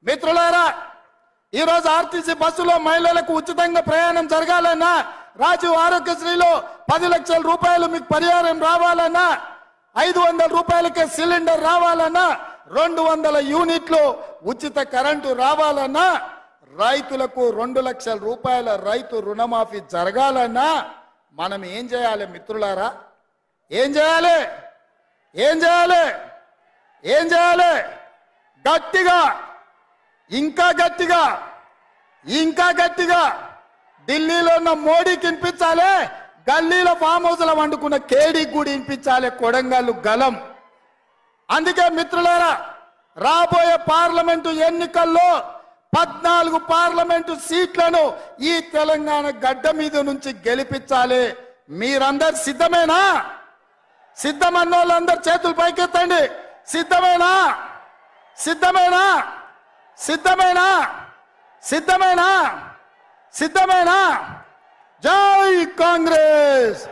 మిత్రులారా, ఈరోజు ఆర్టీసీ బస్సులో మహిళలకు ఉచితంగా ప్రయాణం జరగాలన్నా, రాజీవ్ ఆరోగ్యశ్రీలో 10 లక్షల రూపాయలు మీకు పరిహారం రావాలన్నా, 500 రూపాయలకే సిలిండర్ రావాలన్నా, 200 యూనిట్లు ఉచిత కరెంటు రావాలన్నా, రైతులకు 2 లక్షల రూపాయల రైతు రుణమాఫీ జరగాలన్నా మనం ఏం చేయాలి మిత్రులారా? ఏం చేయాలి? ఏం చేయాలి? ఏం చేయాలి? గట్టిగా, ఇంకా గట్టిగా, ఇంకా గట్టిగా ఢిల్లీలో ఉన్న మోడీకి వినిపించాలి, గల్లీలో ఫామ్ హౌస్లో వండుకున్న కేడీకి కూడా వినిపించాలి కొడంగల్ గలం. అందుకే మిత్రులారా, రాబోయే పార్లమెంటు ఎన్నికల్లో 14 పార్లమెంటు సీట్లను ఈ తెలంగాణ గడ్డ మీద నుంచి గెలిపించాలి. మీరందరు సిద్ధమేనా? సిద్ధమన్న వాళ్ళందరూ చేతులు పైకెత్తండి. సిద్ధమేనా? సిద్ధమేనా? సిద్ధమేనా? సిద్ధమేనా? సిద్ధమేనా? జై కాంగ్రెస్.